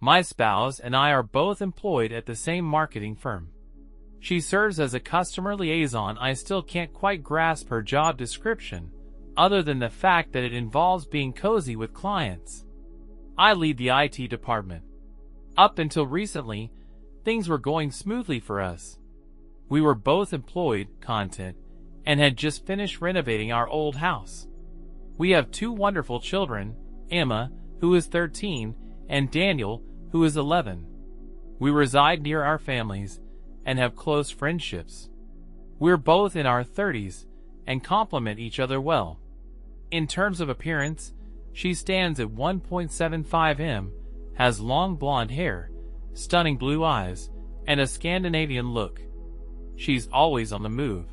My spouse and I are both employed at the same marketing firm. She serves as a customer liaison. I still can't quite grasp her job description, other than the fact that it involves being cozy with clients. I lead the IT department. Up until recently, things were going smoothly for us. We were both employed, content, and had just finished renovating our old house. We have 2 wonderful children, Emma, who is 13, and Daniel, who is 11. We reside near our families and have close friendships. We're both in our 30s and complement each other well. In terms of appearance, she stands at 1.75 m, has long blonde hair, stunning blue eyes, and a Scandinavian look. She's always on the move.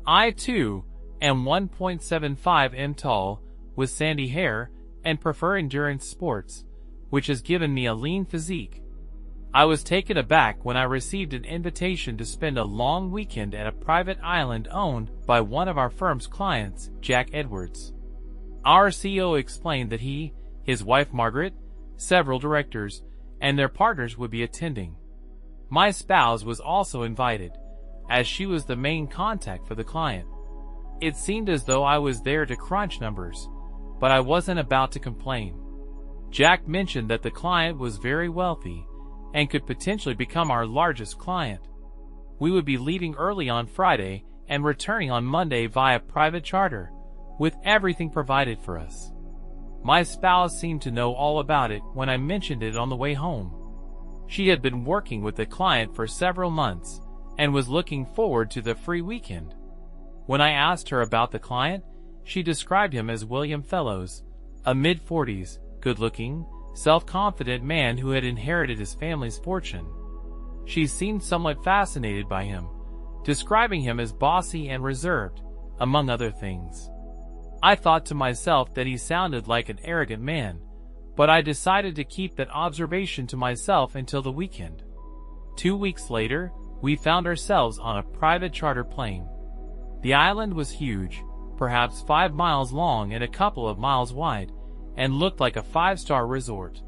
I, too, am 1.75 m tall, with sandy hair, and prefer endurance sports, which has given me a lean physique. I was taken aback when I received an invitation to spend a long weekend at a private island owned by one of our firm's clients, Jack Edwards. Our CEO explained that he, his wife Margaret, several directors, and their partners would be attending. My spouse was also invited, as she was the main contact for the client. It seemed as though I was there to crunch numbers, but I wasn't about to complain. Jack mentioned that the client was very wealthy and could potentially become our largest client. We would be leaving early on Friday and returning on Monday via private charter, with everything provided for us. My spouse seemed to know all about it when I mentioned it on the way home. She had been working with the client for several months and was looking forward to the free weekend. When I asked her about the client, she described him as William Fellows, a mid-40s, good-looking, self-confident man who had inherited his family's fortune. She seemed somewhat fascinated by him, describing him as bossy and reserved, among other things. I thought to myself that he sounded like an arrogant man, but I decided to keep that observation to myself until the weekend. 2 weeks later, we found ourselves on a private charter plane. The island was huge, perhaps 5 miles long and a couple of miles wide, and looked like a 5-star resort.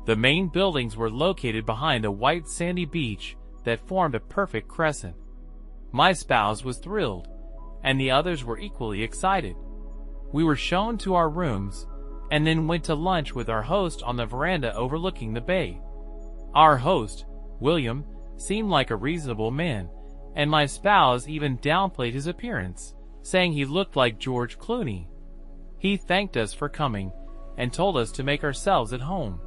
The main buildings were located behind a white sandy beach that formed a perfect crescent. My spouse was thrilled, and the others were equally excited. We were shown to our rooms, and then went to lunch with our host on the veranda overlooking the bay. Our host, William, seemed like a reasonable man, and my spouse even downplayed his appearance, saying he looked like George Clooney. He thanked us for coming, and told us to make ourselves at home.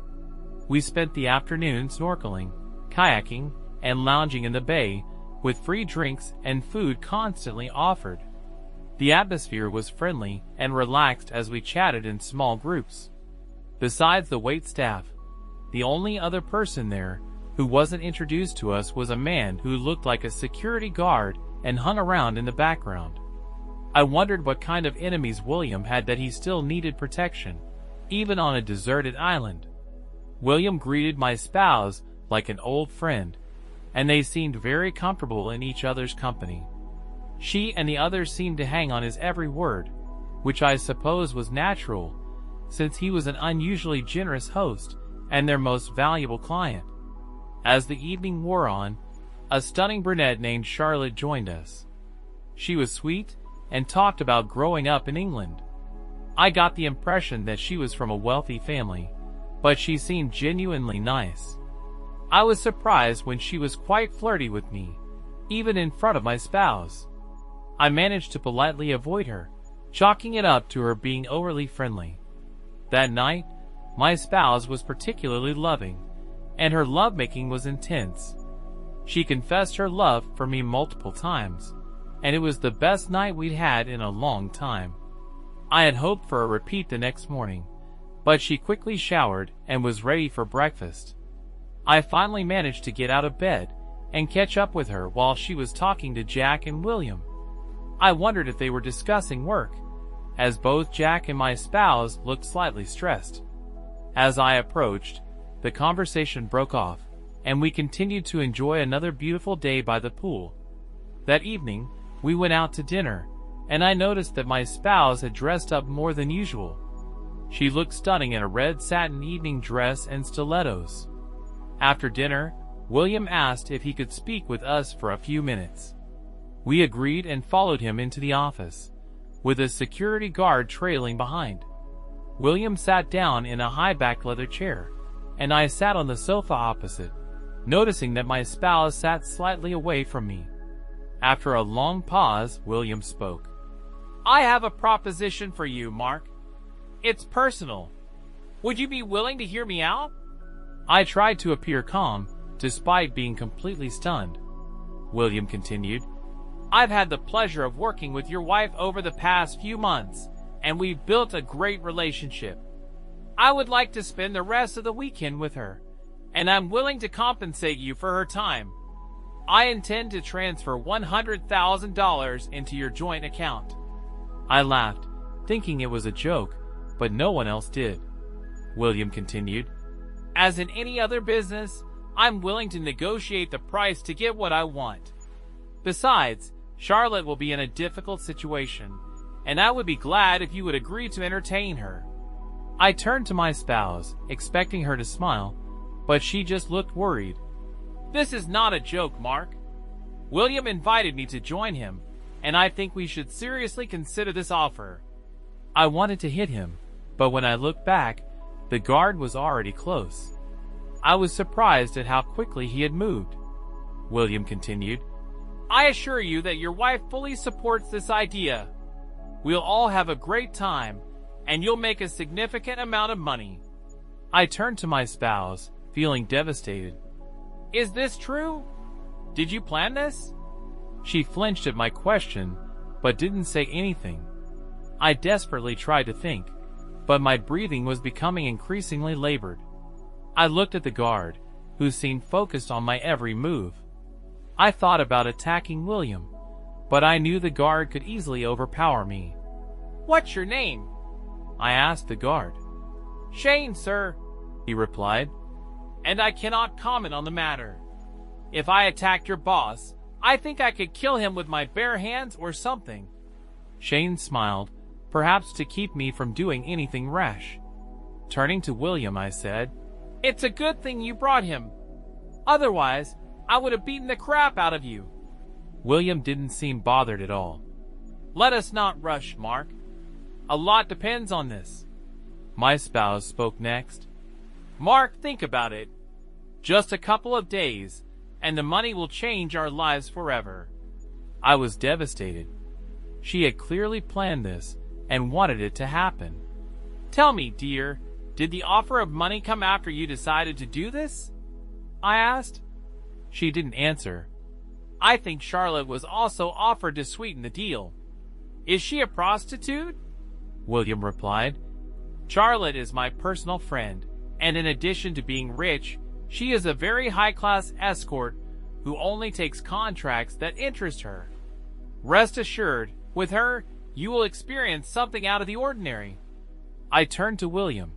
We spent the afternoon snorkeling, kayaking, and lounging in the bay, with free drinks and food constantly offered. The atmosphere was friendly and relaxed as we chatted in small groups. Besides the wait staff, the only other person there who wasn't introduced to us was a man who looked like a security guard and hung around in the background. I wondered what kind of enemies William had that he still needed protection, even on a deserted island. William greeted my spouse like an old friend, and they seemed very comfortable in each other's company. She and the others seemed to hang on his every word, which I suppose was natural, since he was an unusually generous host and their most valuable client. As the evening wore on, a stunning brunette named Charlotte joined us. She was sweet and talked about growing up in England. I got the impression that she was from a wealthy family, but she seemed genuinely nice. I was surprised when she was quite flirty with me, even in front of my spouse. I managed to politely avoid her, chalking it up to her being overly friendly. That night, my spouse was particularly loving, and her lovemaking was intense. She confessed her love for me multiple times, and it was the best night we'd had in a long time. I had hoped for a repeat the next morning, but she quickly showered and was ready for breakfast. I finally managed to get out of bed and catch up with her while she was talking to Jack and William. I wondered if they were discussing work, as both Jack and my spouse looked slightly stressed. As I approached, the conversation broke off, and we continued to enjoy another beautiful day by the pool. That evening, we went out to dinner, and I noticed that my spouse had dressed up more than usual. She looked stunning in a red satin evening dress and stilettos. After dinner, William asked if he could speak with us for a few minutes. We agreed and followed him into the office, with a security guard trailing behind. William sat down in a high-backed leather chair, and I sat on the sofa opposite, noticing that my spouse sat slightly away from me. After a long pause, William spoke. "I have a proposition for you, Mark. It's personal. Would you be willing to hear me out?" I tried to appear calm, despite being completely stunned. William continued, "I've had the pleasure of working with your wife over the past few months, and we've built a great relationship. I would like to spend the rest of the weekend with her, and I'm willing to compensate you for her time. I intend to transfer $100,000 into your joint account." I laughed, thinking it was a joke, but no one else did. William continued, "As in any other business, I'm willing to negotiate the price to get what I want. Besides, Charlotte will be in a difficult situation, and I would be glad if you would agree to entertain her." I turned to my spouse, expecting her to smile, but she just looked worried. "This is not a joke, Mark. William invited me to join him, and I think we should seriously consider this offer." I wanted to hit him, but when I looked back, the guard was already close. I was surprised at how quickly he had moved. William continued, "I assure you that your wife fully supports this idea. We'll all have a great time, and you'll make a significant amount of money." I turned to my spouse, feeling devastated. "Is this true? Did you plan this?" She flinched at my question, but didn't say anything. I desperately tried to think, but my breathing was becoming increasingly labored. I looked at the guard, who seemed focused on my every move. I thought about attacking William, but I knew the guard could easily overpower me. "What's your name?" I asked the guard. "Shane, sir," he replied, "and I cannot comment on the matter. If I attacked your boss, I think I could kill him with my bare hands or something." Shane smiled, perhaps to keep me from doing anything rash. Turning to William, I said, "It's a good thing you brought him. Otherwise, I would have beaten the crap out of you." William didn't seem bothered at all. "Let us not rush, Mark. A lot depends on this." My spouse spoke next. "Mark, think about it. Just a couple of days, and the money will change our lives forever." I was devastated. She had clearly planned this and wanted it to happen. "Tell me, dear, did the offer of money come after you decided to do this?" I asked. She didn't answer. "I think Charlotte was also offered to sweeten the deal." "Is she a prostitute?" William replied. "Charlotte is my personal friend, and in addition to being rich, she is a very high-class escort who only takes contracts that interest her. Rest assured, with her, you will experience something out of the ordinary." I turned to William.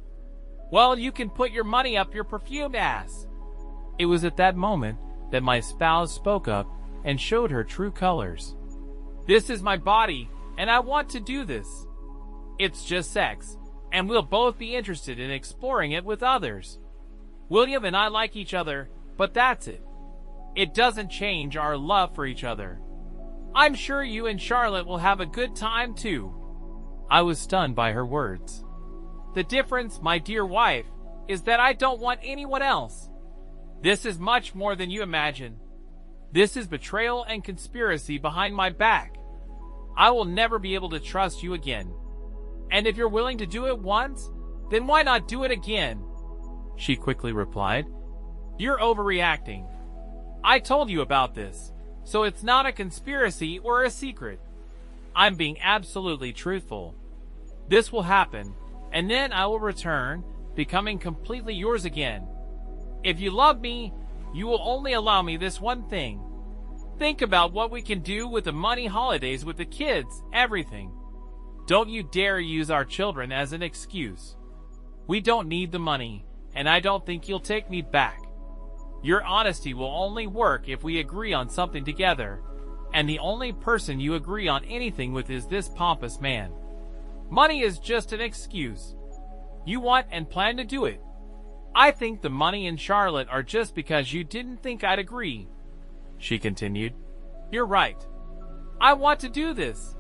"Well, you can put your money up your perfumed ass." It was at that moment that my spouse spoke up and showed her true colors. "This is my body, and I want to do this. It's just sex, and we'll both be interested in exploring it with others. William and I like each other, but that's it. It doesn't change our love for each other. I'm sure you and Charlotte will have a good time too." I was stunned by her words. "The difference, my dear wife, is that I don't want anyone else. This is much more than you imagine. This is betrayal and conspiracy behind my back. I will never be able to trust you again. And if you're willing to do it once, then why not do it again?" She quickly replied, "You're overreacting. I told you about this, so it's not a conspiracy or a secret. I'm being absolutely truthful. This will happen, and then I will return, becoming completely yours again. If you love me, you will only allow me this one thing. Think about what we can do with the money, holidays with the kids, everything. Don't you dare use our children as an excuse. We don't need the money, and I don't think you'll take me back. Your honesty will only work if we agree on something together, and the only person you agree on anything with is this pompous man. Money is just an excuse. You want and plan to do it. I think the money and Charlotte are just because you didn't think I'd agree," she continued. "You're right. I want to do this.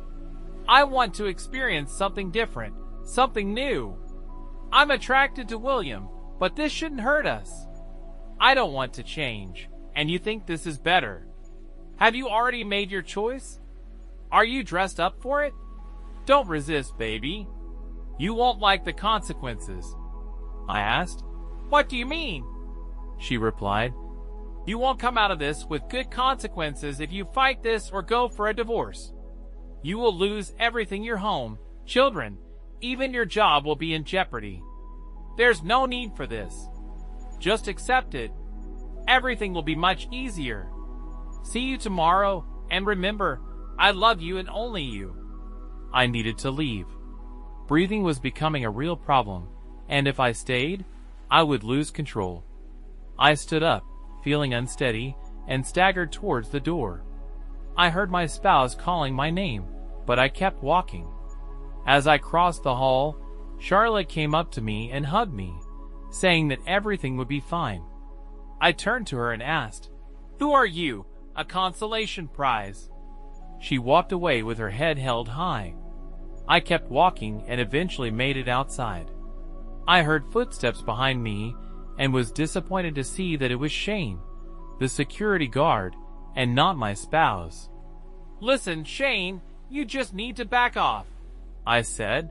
I want to experience something different, something new. I'm attracted to William, but this shouldn't hurt us. I don't want to change, and you think this is better. Have you already made your choice? Are you dressed up for it? Don't resist, baby. You won't like the consequences," I asked. "What do you mean?" she replied. "You won't come out of this with good consequences if you fight this or go for a divorce. You will lose everything: your home, children, even your job will be in jeopardy. There's no need for this. Just accept it. Everything will be much easier. See you tomorrow, and remember, I love you and only you." I needed to leave. Breathing was becoming a real problem, and if I stayed, I would lose control. I stood up, feeling unsteady, and staggered towards the door. I heard my spouse calling my name, but I kept walking. As I crossed the hall, Charlotte came up to me and hugged me, saying that everything would be fine. I turned to her and asked, "Who are you? A consolation prize?" She walked away with her head held high. I kept walking and eventually made it outside. I heard footsteps behind me and was disappointed to see that it was Shane, the security guard, and not my spouse. "Listen, Shane, you just need to back off," I said.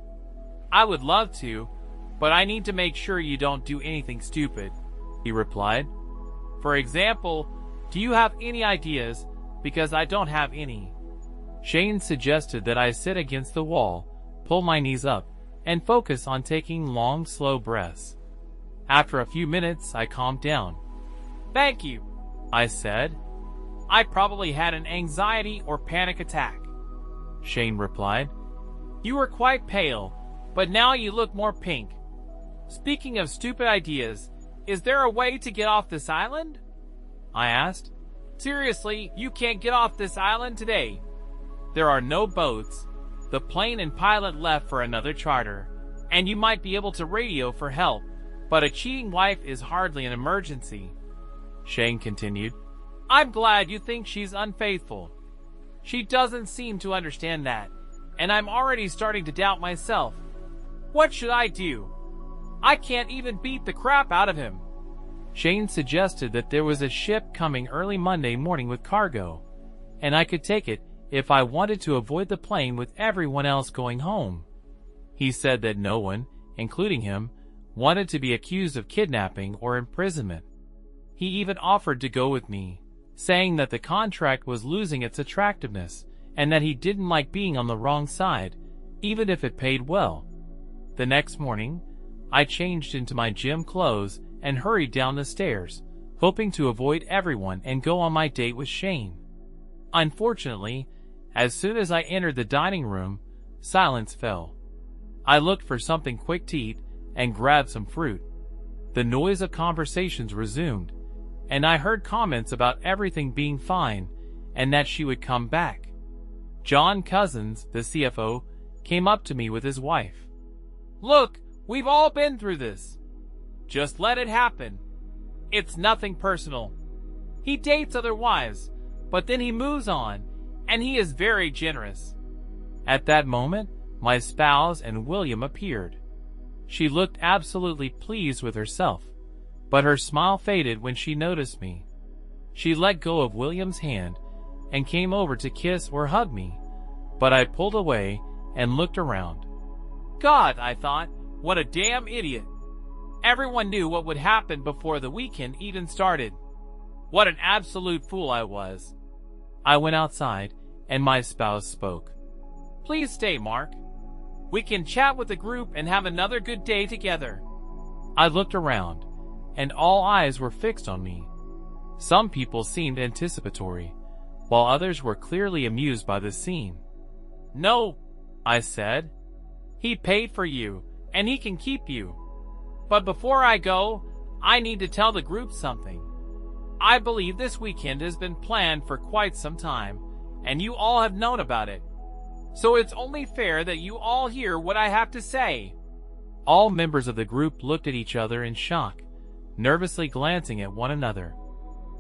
"I would love to, but I need to make sure you don't do anything stupid," he replied. "For example, do you have any ideas? Because I don't have any." Shane suggested that I sit against the wall, pull my knees up, and focus on taking long, slow breaths. After a few minutes, I calmed down. "Thank you," I said. "I probably had an anxiety or panic attack." Shane replied, "You were quite pale, but now you look more pink. Speaking of stupid ideas, is there a way to get off this island?" I asked. "Seriously, you can't get off this island today. There are no boats. The plane and pilot left for another charter, and you might be able to radio for help, but a cheating wife is hardly an emergency." Shane continued, "I'm glad you think she's unfaithful. She doesn't seem to understand that, and I'm already starting to doubt myself. What should I do? I can't even beat the crap out of him." Shane suggested that there was a ship coming early Monday morning with cargo, and I could take it if I wanted to avoid the plane with everyone else going home. He said that no one, including him, wanted to be accused of kidnapping or imprisonment. He even offered to go with me, saying that the contract was losing its attractiveness and that he didn't like being on the wrong side, even if it paid well. The next morning, I changed into my gym clothes and hurried down the stairs, hoping to avoid everyone and go on my date with Shane. Unfortunately, as soon as I entered the dining room, silence fell. I looked for something quick to eat and grabbed some fruit. The noise of conversations resumed, and I heard comments about everything being fine and that she would come back. John Cousins, the CFO, came up to me with his wife. "Look, we've all been through this. Just let it happen. It's nothing personal. He dates other wives, but then he moves on, and he is very generous." At that moment, my spouse and William appeared. She looked absolutely pleased with herself, but her smile faded when she noticed me. She let go of William's hand and came over to kiss or hug me, but I pulled away and looked around. God, I thought, what a damn idiot. Everyone knew what would happen before the weekend even started. What an absolute fool I was. I went outside, and my spouse spoke. "Please stay, Mark. We can chat with the group and have another good day together." I looked around, and all eyes were fixed on me. Some people seemed anticipatory, while others were clearly amused by the scene. "No," I said. "He paid for you, and he can keep you. But before I go, I need to tell the group something. I believe this weekend has been planned for quite some time, and you all have known about it. So it's only fair that you all hear what I have to say." All members of the group looked at each other in shock, nervously glancing at one another.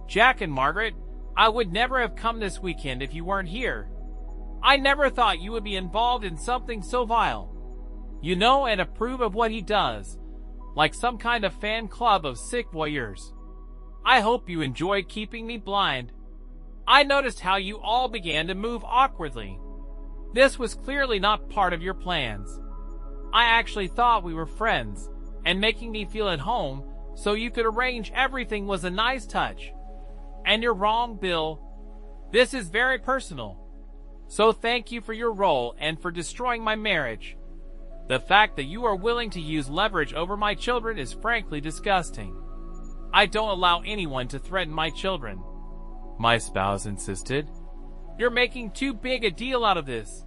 Jack and Margaret, I would never have come this weekend if you weren't here. I never thought you would be involved in something so vile. You know and approve of what he does, like some kind of fan club of sick voyeurs. I hope you enjoy keeping me blind. I noticed how you all began to move awkwardly. This was clearly not part of your plans. I actually thought we were friends, and making me feel at home so you could arrange everything was a nice touch. And you're wrong, Bill. This is very personal. So thank you for your role and for destroying my marriage. The fact that you are willing to use leverage over my children is frankly disgusting. I don't allow anyone to threaten my children. My spouse insisted. You're making too big a deal out of this.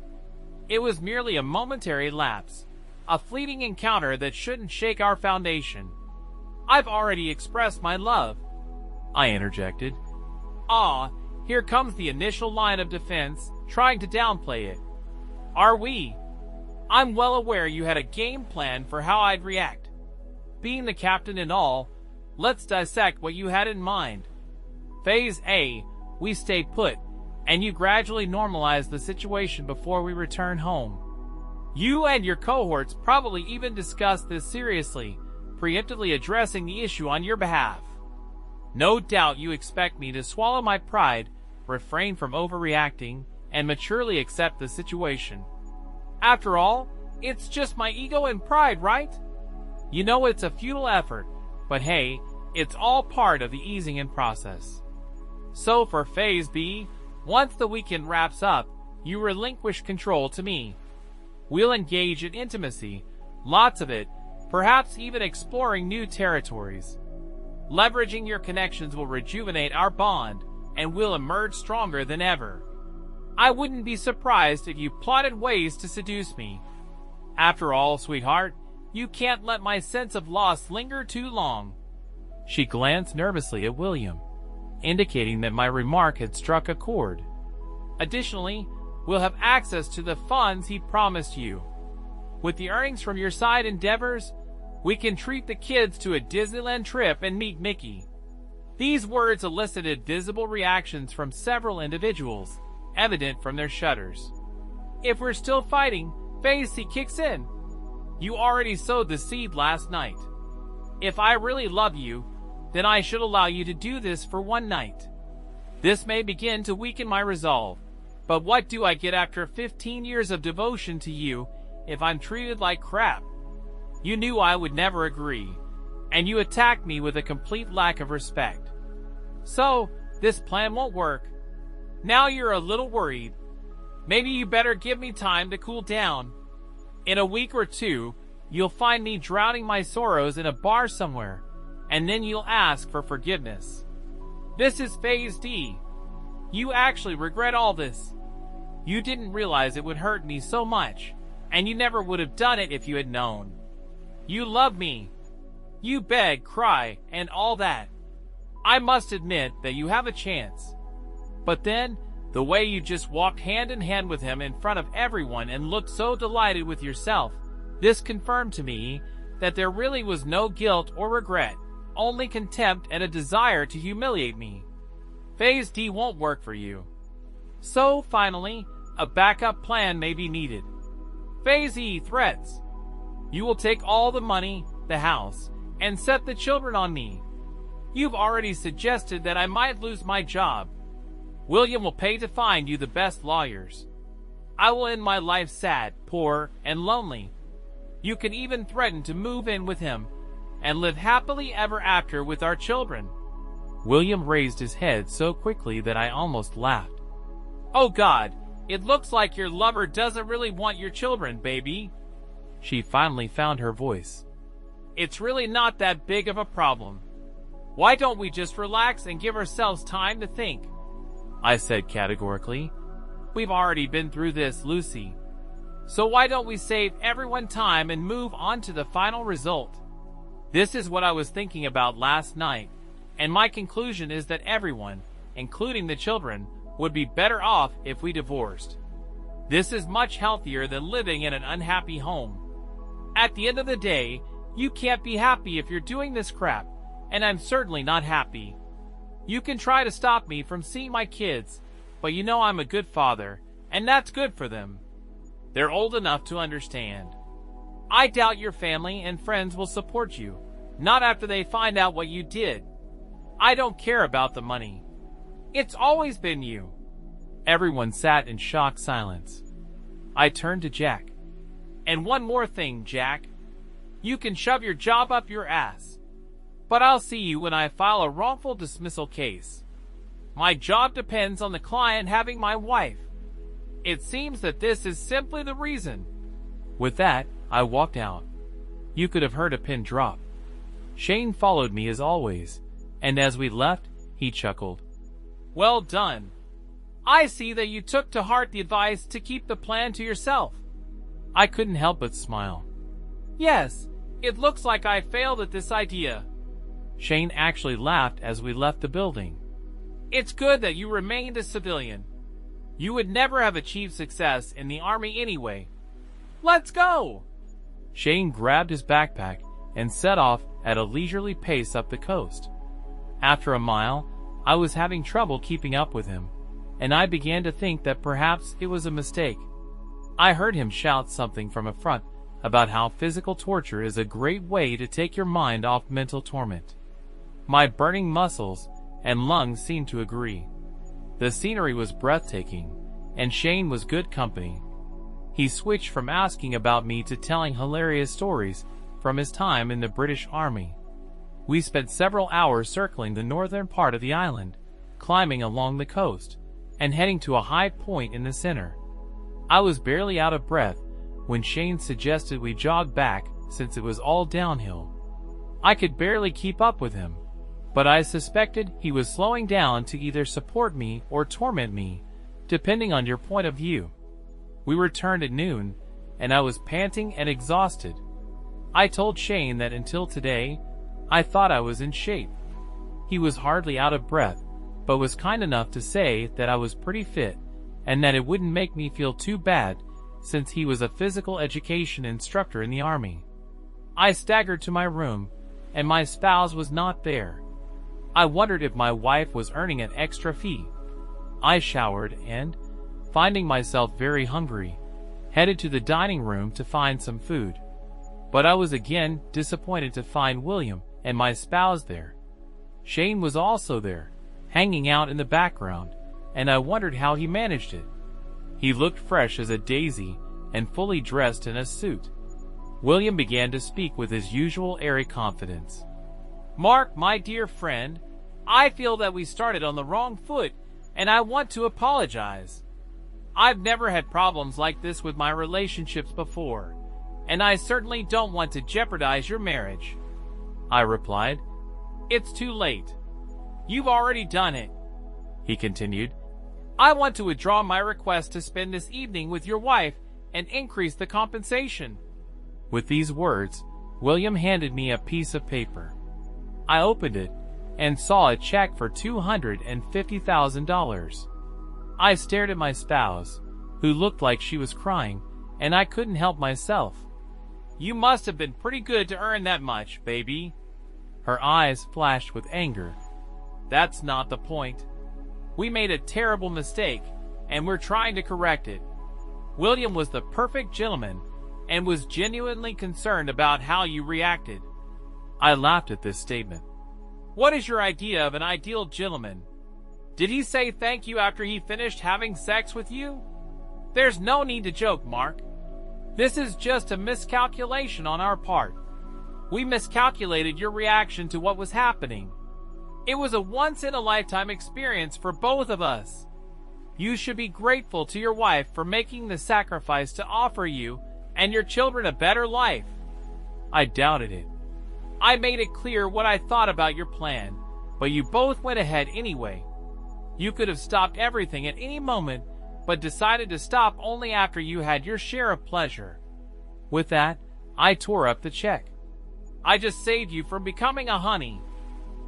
It was merely a momentary lapse, a fleeting encounter that shouldn't shake our foundation. I've already expressed my love, I interjected. Here comes the initial line of defense, trying to downplay it. Are we? I'm well aware you had a game plan for how I'd react. Being the captain and all, let's dissect what you had in mind. Phase A, we stay put, and you gradually normalize the situation before we return home. You and your cohorts probably even discussed this seriously, preemptively addressing the issue on your behalf. No doubt you expect me to swallow my pride, refrain from overreacting, and maturely accept the situation. After all, it's just my ego and pride, right? You know it's a futile effort, but hey, it's all part of the easing in process. So for Phase B, once the weekend wraps up, you relinquish control to me. We'll engage in intimacy, lots of it, perhaps even exploring new territories. Leveraging your connections will rejuvenate our bond, and we'll emerge stronger than ever. I wouldn't be surprised if you plotted ways to seduce me. After all, sweetheart, you can't let my sense of loss linger too long. She glanced nervously at William, indicating that my remark had struck a chord. Additionally, we'll have access to the funds he promised you. With the earnings from your side endeavors, we can treat the kids to a Disneyland trip and meet Mickey. These words elicited visible reactions from several individuals, evident from their shudders. If we're still fighting, Phase C kicks in. You already sowed the seed last night. If I really love you, then I should allow you to do this for one night. This may begin to weaken my resolve, but what do I get after 15 years of devotion to you if I'm treated like crap? You knew I would never agree, and you attacked me with a complete lack of respect. So, this plan won't work. Now you're a little worried. Maybe you better give me time to cool down. In a week or two, you'll find me drowning my sorrows in a bar somewhere, and then you'll ask for forgiveness. This is Phase D. You actually regret all this. You didn't realize it would hurt me so much, and you never would have done it if you had known. You love me. You beg, cry, and all that. I must admit that you have a chance. But then, the way you just walked hand in hand with him in front of everyone and looked so delighted with yourself, this confirmed to me that there really was no guilt or regret, only contempt and a desire to humiliate me. Phase D won't work for you. So, finally, a backup plan may be needed. Phase E, threats. You will take all the money, the house, and set the children on me. You've already suggested that I might lose my job. William will pay to find you the best lawyers. I will end my life sad, poor, and lonely. You can even threaten to move in with him and live happily ever after with our children. William raised his head so quickly that I almost laughed. Oh God, it looks like your lover doesn't really want your children, baby. She finally found her voice. It's really not that big of a problem. Why don't we just relax and give ourselves time to think? I said categorically. We've already been through this, Lucy. So why don't we save everyone time and move on to the final result? This is what I was thinking about last night, and my conclusion is that everyone, including the children, would be better off if we divorced. This is much healthier than living in an unhappy home. At the end of the day, you can't be happy if you're doing this crap, and I'm certainly not happy. You can try to stop me from seeing my kids, but you know I'm a good father, and that's good for them. They're old enough to understand. I doubt your family and friends will support you, not after they find out what you did. I don't care about the money. It's always been you." Everyone sat in shocked silence. I turned to Jack. "And one more thing, Jack. You can shove your job up your ass, but I'll see you when I file a wrongful dismissal case. My job depends on the client having my wife. It seems that this is simply the reason." With that, I walked out. You could have heard a pin drop. Shane followed me as always, and as we left, he chuckled. "Well done. I see that you took to heart the advice to keep the plan to yourself." I couldn't help but smile. "Yes, it looks like I failed at this idea." Shane actually laughed as we left the building. "It's good that you remained a civilian. You would never have achieved success in the army anyway. Let's go!" Shane grabbed his backpack and set off at a leisurely pace up the coast. After a mile, I was having trouble keeping up with him, and I began to think that perhaps it was a mistake. I heard him shout something from a front about how physical torture is a great way to take your mind off mental torment. My burning muscles and lungs seemed to agree. The scenery was breathtaking, and Shane was good company. He switched from asking about me to telling hilarious stories from his time in the British Army. We spent several hours circling the northern part of the island, climbing along the coast, and heading to a high point in the center. I was barely out of breath when Shane suggested we jog back since it was all downhill. I could barely keep up with him, but I suspected he was slowing down to either support me or torment me, depending on your point of view. We returned at noon, and I was panting and exhausted. I told Shane that until today, I thought I was in shape. He was hardly out of breath, but was kind enough to say that I was pretty fit, and that it wouldn't make me feel too bad since he was a physical education instructor in the Army. I staggered to my room, and my spouse was not there. I wondered if my wife was earning an extra fee. I showered and, finding myself very hungry, headed to the dining room to find some food. But I was again disappointed to find William and my spouse there. Shane was also there, hanging out in the background, and I wondered how he managed it. He looked fresh as a daisy and fully dressed in a suit. William began to speak with his usual airy confidence. "Mark, my dear friend, I feel that we started on the wrong foot, and I want to apologize. I've never had problems like this with my relationships before, and I certainly don't want to jeopardize your marriage." I replied. "It's too late. You've already done it," he continued. "I want to withdraw my request to spend this evening with your wife and increase the compensation." With these words, William handed me a piece of paper. I opened it and saw a check for $250,000. I stared at my spouse, who looked like she was crying, and I couldn't help myself. "You must have been pretty good to earn that much, baby." Her eyes flashed with anger. "That's not the point. We made a terrible mistake, and we're trying to correct it." William was the perfect gentleman, and was genuinely concerned about how you reacted. I laughed at this statement. "What is your idea of an ideal gentleman? Did he say thank you after he finished having sex with you?" "There's no need to joke, Mark. This is just a miscalculation on our part. We miscalculated your reaction to what was happening. It was a once-in-a-lifetime experience for both of us. You should be grateful to your wife for making the sacrifice to offer you and your children a better life." I doubted it. "I made it clear what I thought about your plan, but you both went ahead anyway. You could have stopped everything at any moment, but decided to stop only after you had your share of pleasure." With that, I tore up the check. "I just saved you from becoming a honey.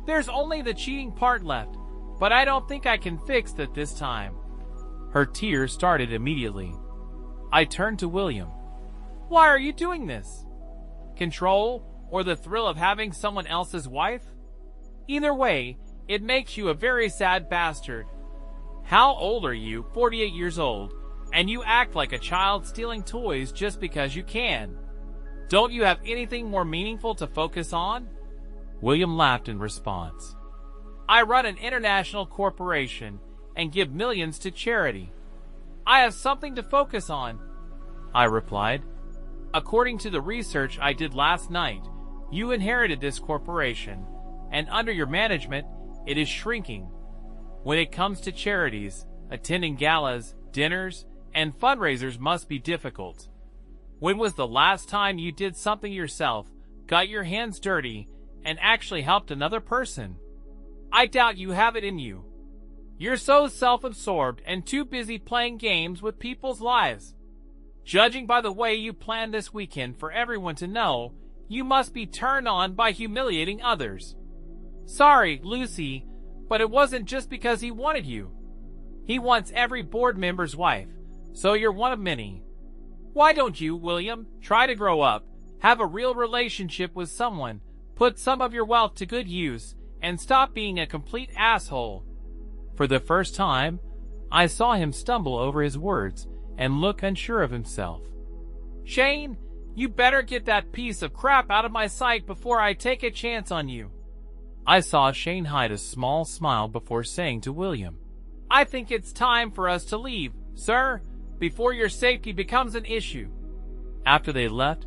There's only the cheating part left, but I don't think I can fix that this time." Her tears started immediately. I turned to William. "Why are you doing this? Control, or the thrill of having someone else's wife?" Either way, it makes you a very sad bastard. How old are you? 48 years old, and you act like a child stealing toys just because you can. Don't you have anything more meaningful to focus on? William laughed in response. I run an international corporation and give millions to charity. I have something to focus on, I replied. According to the research I did last night, you inherited this corporation, and under your management, it is shrinking. When it comes to charities, attending galas, dinners, and fundraisers must be difficult. When was the last time you did something yourself, got your hands dirty, and actually helped another person? I doubt you have it in you. You're so self-absorbed and too busy playing games with people's lives. Judging by the way you planned this weekend for everyone to know, you must be turned on by humiliating others. Sorry, Lucy, but it wasn't just because he wanted you. He wants every board member's wife, so you're one of many. Why don't you, William, try to grow up, have a real relationship with someone, put some of your wealth to good use, and stop being a complete asshole? For the first time, I saw him stumble over his words and look unsure of himself. Shane, you better get that piece of crap out of my sight before I take a chance on you. I saw Shane hide a small smile before saying to William, I think it's time for us to leave, sir, before your safety becomes an issue. After they left,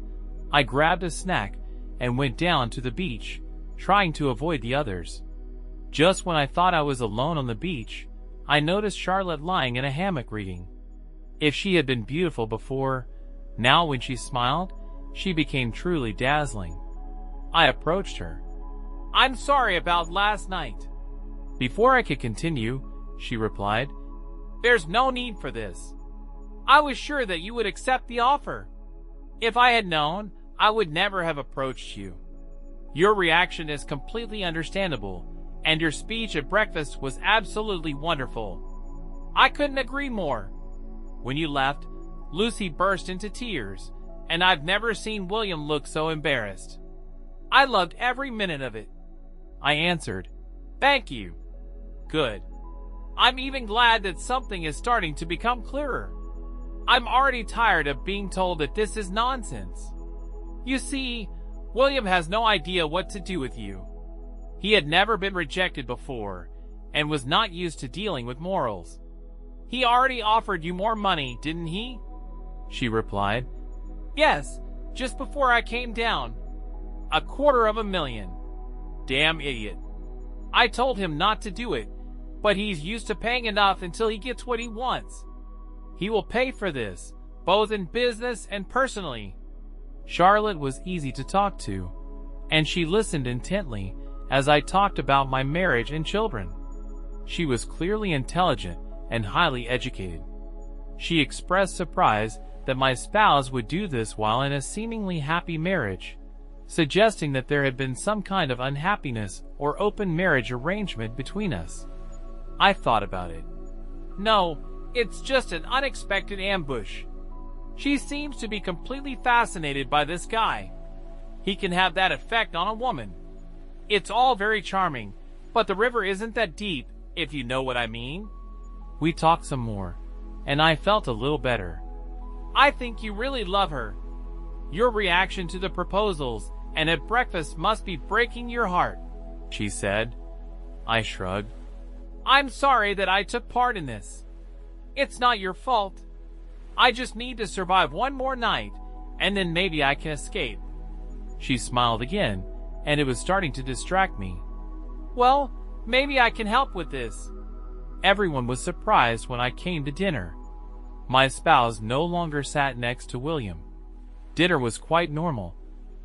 I grabbed a snack and went down to the beach, trying to avoid the others. Just when I thought I was alone on the beach, I noticed Charlotte lying in a hammock reading. If she had been beautiful before, now when she smiled, she became truly dazzling. I approached her. I'm sorry about last night. Before I could continue, she replied, There's no need for this. I was sure that you would accept the offer. If I had known, I would never have approached you. Your reaction is completely understandable, and your speech at breakfast was absolutely wonderful. I couldn't agree more. When you left, Lucy burst into tears, and I've never seen William look so embarrassed. I loved every minute of it. I answered, Thank you. Good. I'm even glad that something is starting to become clearer. I'm already tired of being told that this is nonsense. You see, William has no idea what to do with you. He had never been rejected before, and was not used to dealing with morals. He already offered you more money, didn't he? She replied. Yes, just before I came down. $250,000. Damn idiot. I told him not to do it, but he's used to paying enough until he gets what he wants. He will pay for this, both in business and personally. Charlotte was easy to talk to, and she listened intently as I talked about my marriage and children. She was clearly intelligent and highly educated. She expressed surprise that my spouse would do this while in a seemingly happy marriage, suggesting that there had been some kind of unhappiness or open marriage arrangement between us. I thought about it. No, it's just an unexpected ambush. She seems to be completely fascinated by this guy. He can have that effect on a woman. It's all very charming, but the river isn't that deep, if you know what I mean. We talked some more, and I felt a little better. I think you really love her. Your reaction to the proposals and at breakfast must be breaking your heart, she said. I shrugged. I'm sorry that I took part in this. It's not your fault. I just need to survive one more night, and then maybe I can escape. She smiled again, and it was starting to distract me. Well, maybe I can help with this. Everyone was surprised when I came to dinner. My spouse no longer sat next to William. Dinner was quite normal,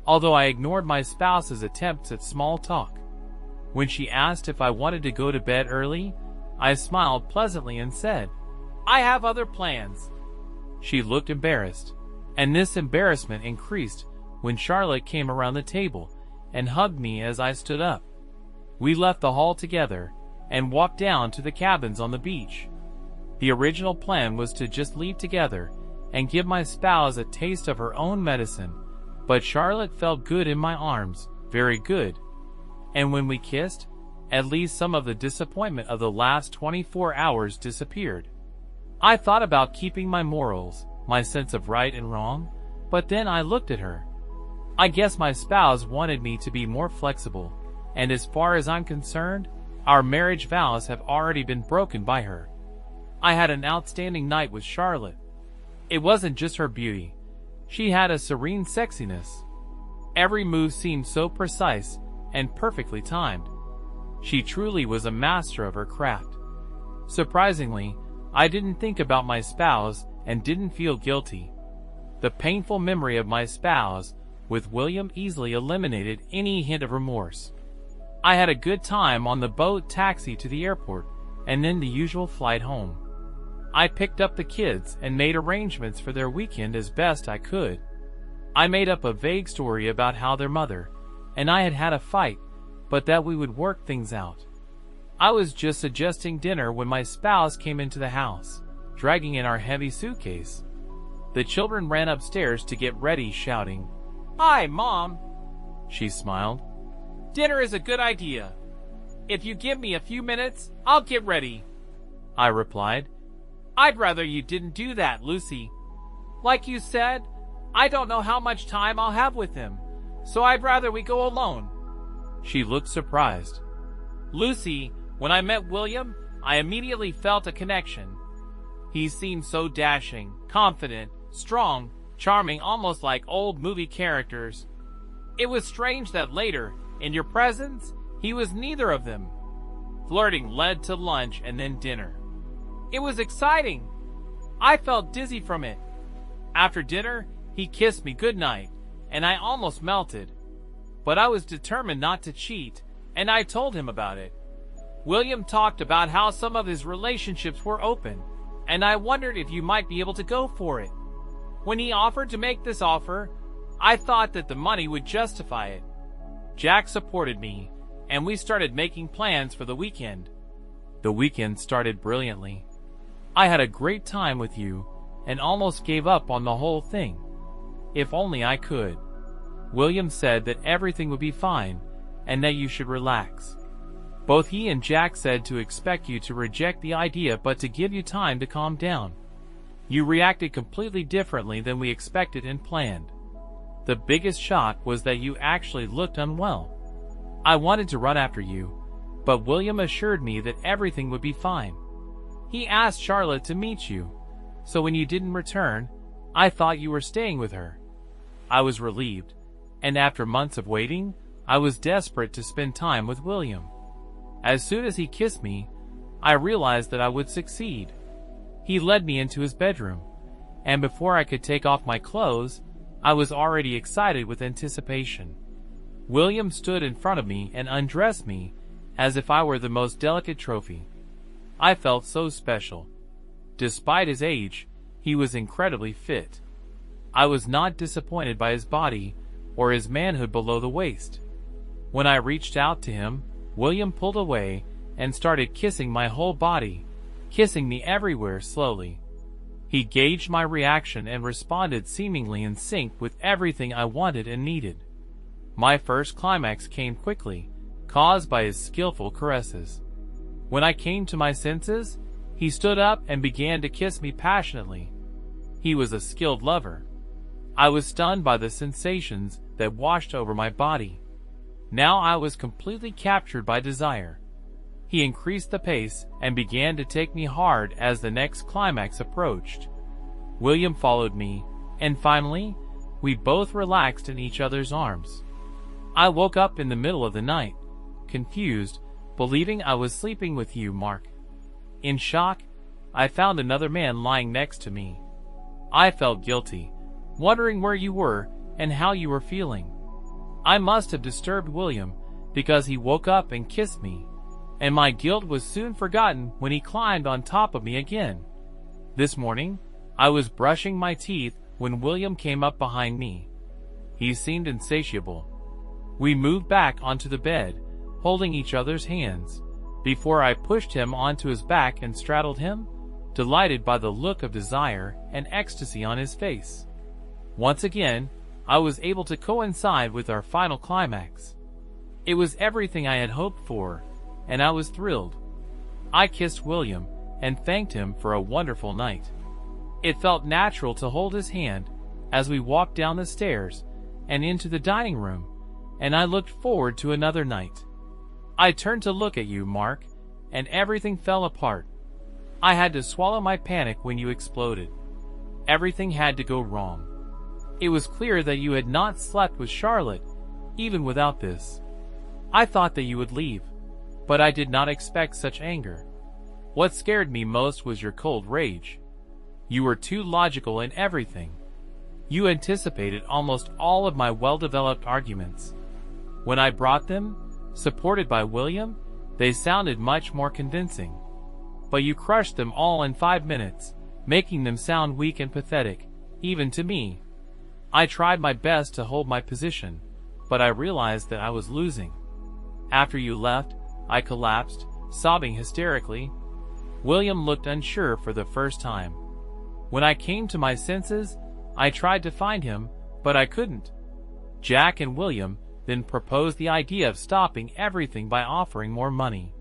although I ignored my spouse's attempts at small talk. When she asked if I wanted to go to bed early, I smiled pleasantly and said, I have other plans. She looked embarrassed, and this embarrassment increased when Charlotte came around the table and hugged me as I stood up. We left the hall together and walked down to the cabins on the beach. The original plan was to just leave together and give my spouse a taste of her own medicine, but Charlotte felt good in my arms, very good. And when we kissed, at least some of the disappointment of the last 24 hours disappeared. I thought about keeping my morals, my sense of right and wrong, but then I looked at her. I guess my spouse wanted me to be more flexible, and as far as I'm concerned, our marriage vows have already been broken by her. I had an outstanding night with Charlotte. It wasn't just her beauty. She had a serene sexiness. Every move seemed so precise and perfectly timed. She truly was a master of her craft. Surprisingly, I didn't think about my spouse and didn't feel guilty. The painful memory of my spouse with William easily eliminated any hint of remorse. I had a good time on the boat taxi to the airport and then the usual flight home. I picked up the kids and made arrangements for their weekend as best I could. I made up a vague story about how their mother and I had had a fight, but that we would work things out. I was just suggesting dinner when my spouse came into the house, dragging in our heavy suitcase. The children ran upstairs to get ready, shouting, "Hi, Mom!" She smiled. "Dinner is a good idea. If you give me a few minutes, I'll get ready," I replied. "I'd rather you didn't do that, Lucy. Like you said, I don't know how much time I'll have with him, so I'd rather we go alone." She looked surprised. "Lucy, when I met William, I immediately felt a connection. He seemed so dashing, confident, strong, charming, almost like old movie characters. It was strange that later, in your presence, he was neither of them. Flirting led to lunch and then dinner. It was exciting. I felt dizzy from it. After dinner, he kissed me goodnight, and I almost melted. But I was determined not to cheat, and I told him about it. William talked about how some of his relationships were open, and I wondered if you might be able to go for it. When he offered to make this offer, I thought that the money would justify it. Jack supported me, and we started making plans for the weekend. The weekend started brilliantly. I had a great time with you, and almost gave up on the whole thing. If only I could. William said that everything would be fine, and that you should relax. Both he and Jack said to expect you to reject the idea but to give you time to calm down. You reacted completely differently than we expected and planned. The biggest shock was that you actually looked unwell. I wanted to run after you, but William assured me that everything would be fine. He asked Charlotte to meet you, so when you didn't return, I thought you were staying with her. I was relieved, and after months of waiting, I was desperate to spend time with William. As soon as he kissed me, I realized that I would succeed. He led me into his bedroom, and before I could take off my clothes, I was already excited with anticipation. William stood in front of me and undressed me as if I were the most delicate trophy. I felt so special. Despite his age, he was incredibly fit. I was not disappointed by his body or his manhood below the waist. When I reached out to him, William pulled away and started kissing my whole body, kissing me everywhere slowly. He gauged my reaction and responded seemingly in sync with everything I wanted and needed. My first climax came quickly, caused by his skillful caresses. When I came to my senses, he stood up and began to kiss me passionately. He was a skilled lover. I was stunned by the sensations that washed over my body. Now I was completely captured by desire. He increased the pace and began to take me hard as the next climax approached. William followed me, and finally, we both relaxed in each other's arms. I woke up in the middle of the night, confused, believing I was sleeping with you, Mark. In shock, I found another man lying next to me. I felt guilty, wondering where you were and how you were feeling. I must have disturbed William because he woke up and kissed me, and my guilt was soon forgotten when he climbed on top of me again. This morning, I was brushing my teeth when William came up behind me. He seemed insatiable. We moved back onto the bed, holding each other's hands, before I pushed him onto his back and straddled him, delighted by the look of desire and ecstasy on his face. Once again, I was able to coincide with our final climax. It was everything I had hoped for, and I was thrilled. I kissed William and thanked him for a wonderful night. It felt natural to hold his hand as we walked down the stairs and into the dining room, and I looked forward to another night. I turned to look at you, Mark, and everything fell apart. I had to swallow my panic when you exploded. Everything had to go wrong. It was clear that you had not slept with Charlotte, even without this. I thought that you would leave, but I did not expect such anger. What scared me most was your cold rage. You were too logical in everything. You anticipated almost all of my well-developed arguments. When I brought them, supported by William, they sounded much more convincing. But you crushed them all in 5 minutes, making them sound weak and pathetic, even to me. I tried my best to hold my position, but I realized that I was losing. After you left, I collapsed, sobbing hysterically. William looked unsure for the first time. When I came to my senses, I tried to find him, but I couldn't. Jack and William then proposed the idea of stopping everything by offering more money.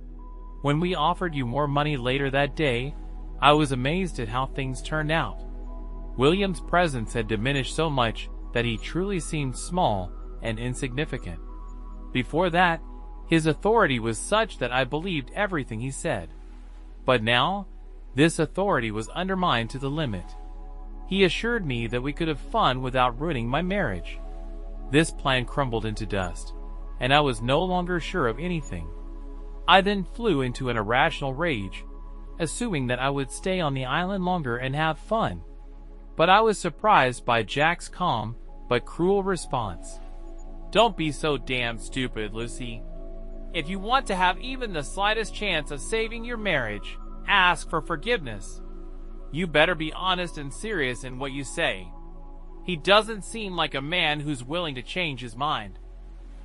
When we offered you more money later that day, I was amazed at how things turned out. William's presence had diminished so much that he truly seemed small and insignificant. Before that, his authority was such that I believed everything he said. But now, this authority was undermined to the limit. He assured me that we could have fun without ruining my marriage. This plan crumbled into dust, and I was no longer sure of anything. I then flew into an irrational rage, assuming that I would stay on the island longer and have fun. But I was surprised by Jack's calm but cruel response. "Don't be so damn stupid, Lucy. If you want to have even the slightest chance of saving your marriage, ask for forgiveness. You better be honest and serious in what you say. He doesn't seem like a man who's willing to change his mind."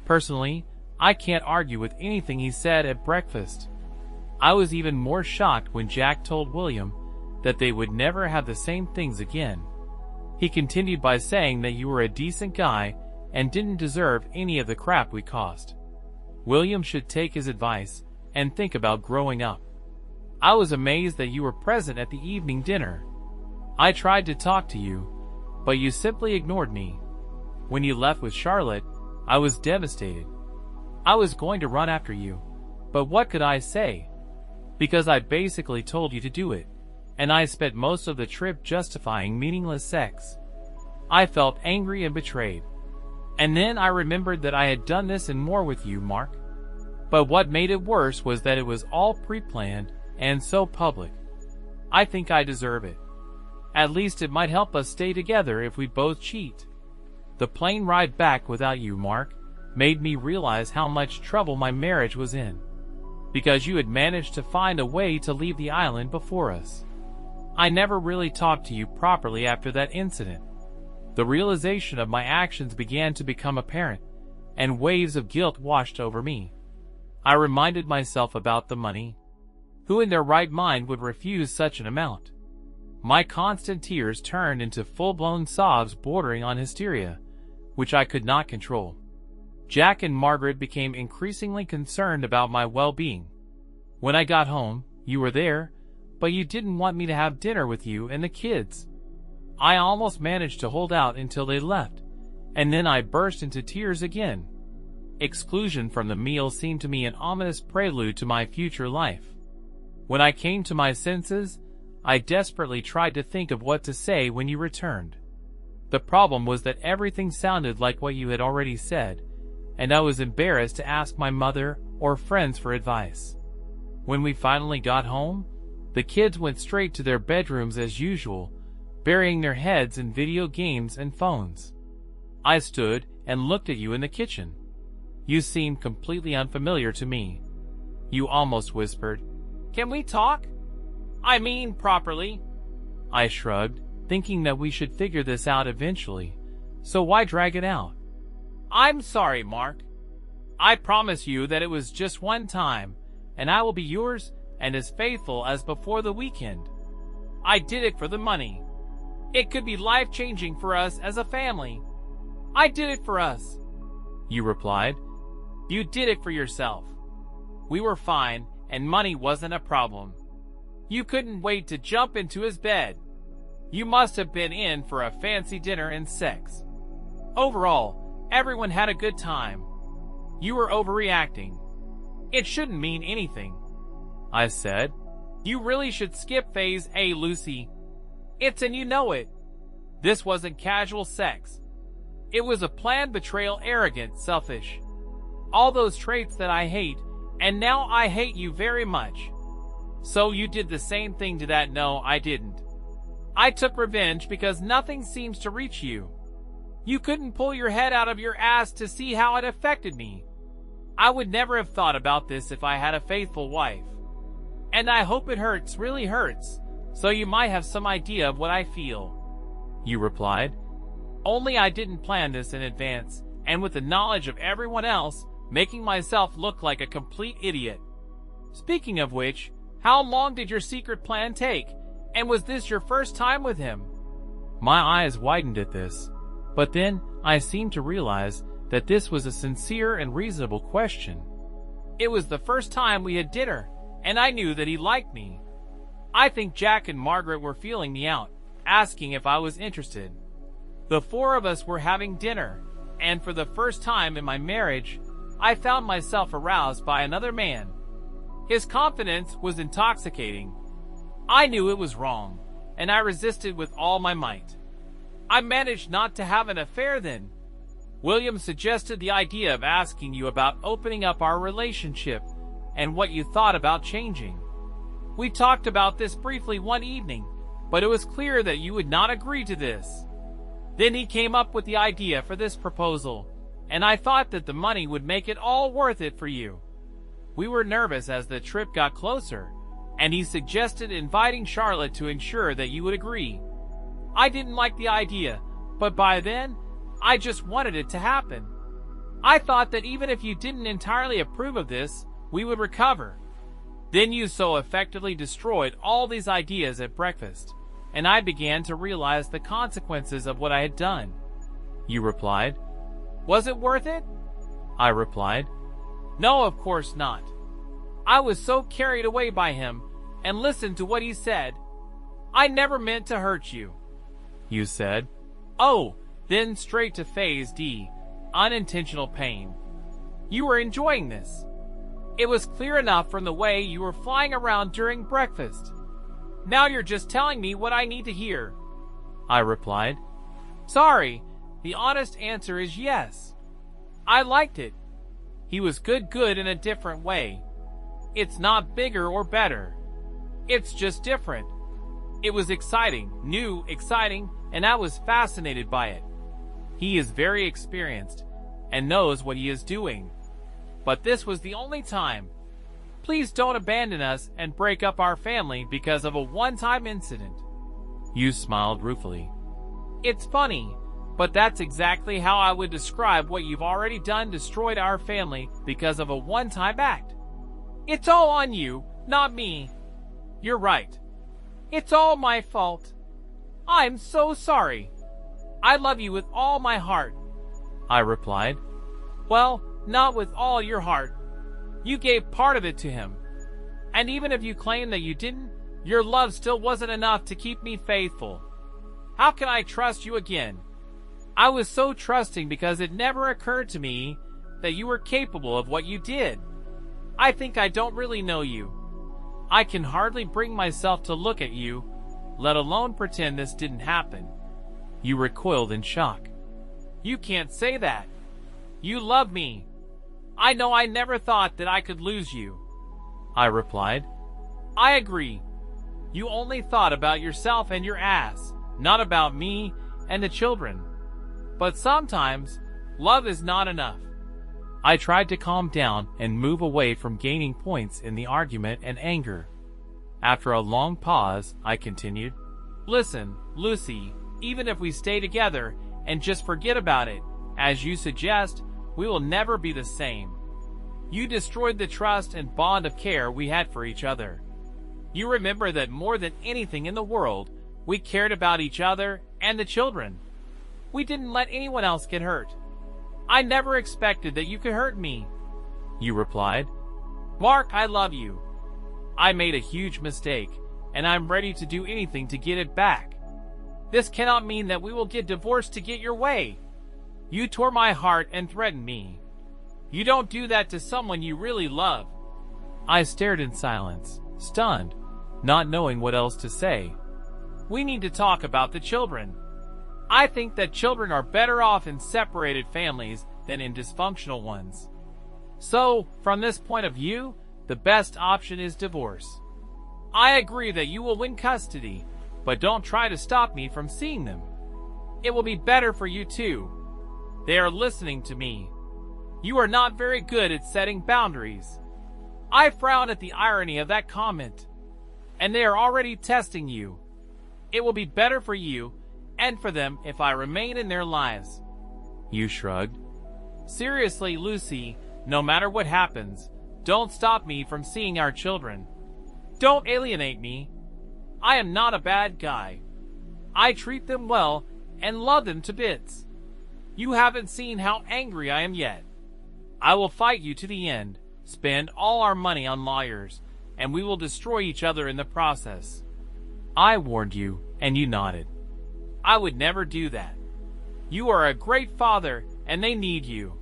Personally, I can't argue with anything he said at breakfast. I was even more shocked when Jack told William that they would never have the same things again. He continued by saying that you were a decent guy and didn't deserve any of the crap we caused. William should take his advice and think about growing up. I was amazed that you were present at the evening dinner. I tried to talk to you, but you simply ignored me. When you left with Charlotte, I was devastated. I was going to run after you, but what could I say? Because I basically told you to do it, and I spent most of the trip justifying meaningless sex. I felt angry and betrayed. And then I remembered that I had done this and more with you, Mark. But what made it worse was that it was all pre-planned and so public. I think I deserve it. At least it might help us stay together if we both cheat. The plane ride back without you, Mark, made me realize how much trouble my marriage was in. Because you had managed to find a way to leave the island before us. I never really talked to you properly after that incident. The realization of my actions began to become apparent, and waves of guilt washed over me. I reminded myself about the money. Who in their right mind would refuse such an amount? My constant tears turned into full-blown sobs bordering on hysteria, which I could not control. Jack and Margaret became increasingly concerned about my well-being. When I got home, you were there, but you didn't want me to have dinner with you and the kids. I almost managed to hold out until they left, and then I burst into tears again. Exclusion from the meal seemed to me an ominous prelude to my future life. When I came to my senses, I desperately tried to think of what to say when you returned. The problem was that everything sounded like what you had already said, and I was embarrassed to ask my mother or friends for advice. When we finally got home, the kids went straight to their bedrooms as usual, burying their heads in video games and phones. I stood and looked at you in the kitchen. You seemed completely unfamiliar to me. You almost whispered, "Can we talk? I mean properly." I shrugged, thinking that we should figure this out eventually, so why drag it out? "I'm sorry, Mark. I promise you that it was just one time, and I will be yours and as faithful as before the weekend. I did it for the money. It could be life-changing for us as a family. I did it for us." You replied, "You did it for yourself." We were fine, and money wasn't a problem. You couldn't wait to jump into his bed. You must have been in for a fancy dinner and sex. Overall, everyone had a good time. You were overreacting. It shouldn't mean anything, I said. You really should skip phase A, Lucy. It's and you know it. This wasn't casual sex. It was a planned betrayal, arrogant, selfish. All those traits that I hate, and now I hate you very much. So you did the same thing to that? No, I didn't. I took revenge because nothing seems to reach you. You couldn't pull your head out of your ass to see how it affected me. I would never have thought about this if I had a faithful wife. And I hope it hurts, really hurts, so you might have some idea of what I feel. You replied. Only I didn't plan this in advance, and with the knowledge of everyone else, making myself look like a complete idiot. Speaking of which, how long did your secret plan take? And was this your first time with him? My eyes widened at this, but then I seemed to realize that this was a sincere and reasonable question. It was the first time we had dinner, and I knew that he liked me. I think Jack and Margaret were feeling me out, asking if I was interested. The four of us were having dinner, and for the first time in my marriage, I found myself aroused by another man. His confidence was intoxicating. I knew it was wrong, and I resisted with all my might. I managed not to have an affair then. William suggested the idea of asking you about opening up our relationship and what you thought about changing. We talked about this briefly one evening, but it was clear that you would not agree to this. Then he came up with the idea for this proposal, and I thought that the money would make it all worth it for you. We were nervous as the trip got closer, and he suggested inviting Charlotte to ensure that you would agree. I didn't like the idea, but by then, I just wanted it to happen. I thought that even if you didn't entirely approve of this, we would recover. Then you so effectively destroyed all these ideas at breakfast, and I began to realize the consequences of what I had done. You replied. Was it worth it? I replied. No, of course not. I was so carried away by him and listened to what he said. I never meant to hurt you. You said. Oh, then straight to phase D, unintentional pain. You were enjoying this. It was clear enough from the way you were flying around during breakfast. Now you're just telling me what I need to hear. I replied. Sorry, the honest answer is yes. I liked it. He was good in a different way. It's not bigger or better. It's just different. It was exciting, new, exciting, and I was fascinated by it. He is very experienced and knows what he is doing. But this was the only time. Please don't abandon us and break up our family because of a one-time incident. You smiled ruefully. It's funny, but that's exactly how I would describe what you've already done, destroyed our family because of a one-time act. It's all on you, not me. You're right. It's all my fault. I'm so sorry. I love you with all my heart. I replied. Well, not with all your heart. You gave part of it to him. And even if you claim that you didn't, your love still wasn't enough to keep me faithful. How can I trust you again? I was so trusting because it never occurred to me that you were capable of what you did. I think I don't really know you. I can hardly bring myself to look at you, let alone pretend this didn't happen. You recoiled in shock. You can't say that. You love me. I know I never thought that I could lose you. I replied. I agree. You only thought about yourself and your ass, not about me and the children. But sometimes, love is not enough. I tried to calm down and move away from gaining points in the argument and anger. After a long pause, I continued. Listen, Lucy, even if we stay together and just forget about it, as you suggest, we will never be the same. You destroyed the trust and bond of care we had for each other. You remember that more than anything in the world, we cared about each other and the children. We didn't let anyone else get hurt. I never expected that you could hurt me. You replied. Mark, I love you. I made a huge mistake, and I'm ready to do anything to get it back. This cannot mean that we will get divorced to get your way. You tore my heart and threatened me. You don't do that to someone you really love. I stared in silence, stunned, not knowing what else to say. We need to talk about the children. I think that children are better off in separated families than in dysfunctional ones. So, from this point of view, the best option is divorce. I agree that you will win custody, but don't try to stop me from seeing them. It will be better for you too. They are listening to me. You are not very good at setting boundaries. I frown at the irony of that comment. And they are already testing you. It will be better for you and for them if I remain in their lives. You shrugged. Seriously, Lucy, no matter what happens, don't stop me from seeing our children. Don't alienate me. I am not a bad guy. I treat them well and love them to bits. You haven't seen how angry I am yet. I will fight you to the end, spend all our money on lawyers, and we will destroy each other in the process. I warned you, and you nodded. I would never do that. You are a great father, and they need you.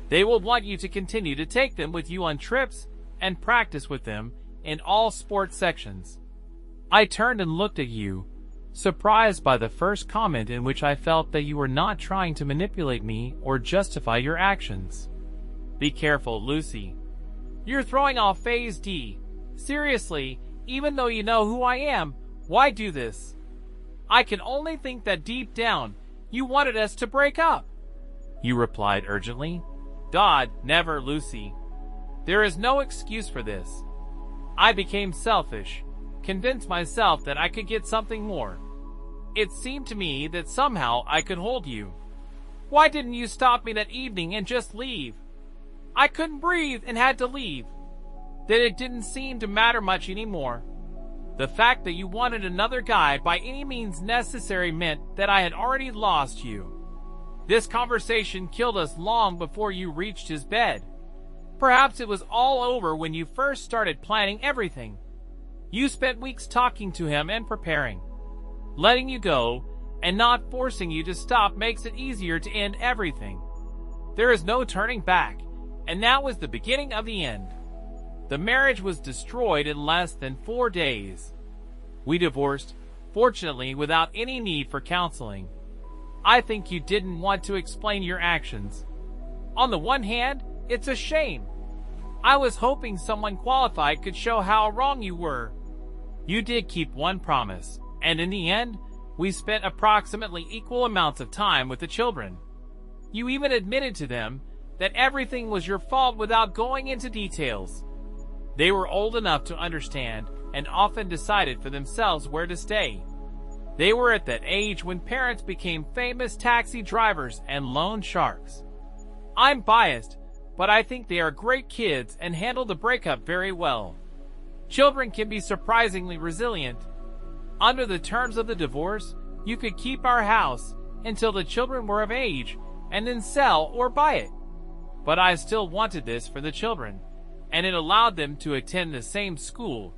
They will want you to continue to take them with you on trips and practice with them in all sports sections. I turned and looked at you, surprised by the first comment in which I felt that you were not trying to manipulate me or justify your actions. Be careful, Lucy. You're throwing off phase D. Seriously, even though you know who I am, why do this? I can only think that deep down, you wanted us to break up. You replied urgently. God, never, Lucy. There is no excuse for this. I became selfish, convinced myself that I could get something more. It seemed to me that somehow I could hold you. Why didn't you stop me that evening and just leave? I couldn't breathe and had to leave. Then it didn't seem to matter much anymore. The fact that you wanted another guy by any means necessary meant that I had already lost you. This conversation killed us long before you reached his bed. Perhaps it was all over when you first started planning everything. You spent weeks talking to him and preparing. Letting you go and not forcing you to stop makes it easier to end everything. There is no turning back, and that was the beginning of the end. The marriage was destroyed in less than 4 days. We divorced, fortunately without any need for counseling. I think you didn't want to explain your actions. On the one hand, it's a shame. I was hoping someone qualified could show how wrong you were. You did keep one promise, and in the end, we spent approximately equal amounts of time with the children. You even admitted to them that everything was your fault without going into details. They were old enough to understand and often decided for themselves where to stay. They were at that age when parents became famous taxi drivers and loan sharks. I'm biased, but I think they are great kids and handled the breakup very well. Children can be surprisingly resilient. Under the terms of the divorce, you could keep our house until the children were of age and then sell or buy it. But I still wanted this for the children, and it allowed them to attend the same school.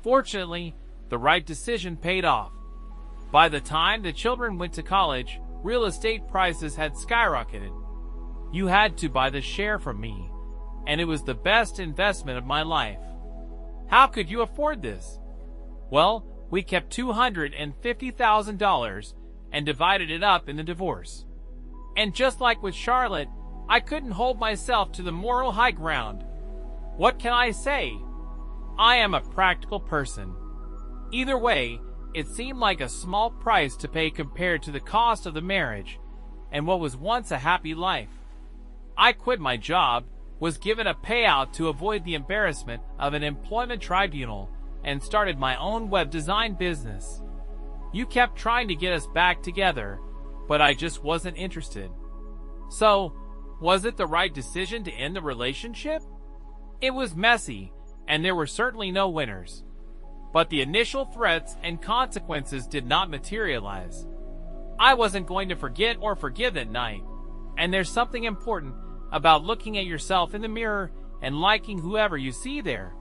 Fortunately, the right decision paid off. By the time the children went to college, real estate prices had skyrocketed. You had to buy the share from me, and it was the best investment of my life. How could you afford this? Well, we kept $250,000 and divided it up in the divorce. And just like with Charlotte, I couldn't hold myself to the moral high ground. What can I say? I am a practical person. Either way, it seemed like a small price to pay compared to the cost of the marriage and what was once a happy life. I quit my job, was given a payout to avoid the embarrassment of an employment tribunal, and started my own web design business. You kept trying to get us back together, but I just wasn't interested. So, was it the right decision to end the relationship? It was messy, and there were certainly no winners. But the initial threats and consequences did not materialize. I wasn't going to forget or forgive that night, and there's something important about looking at yourself in the mirror and liking whoever you see there.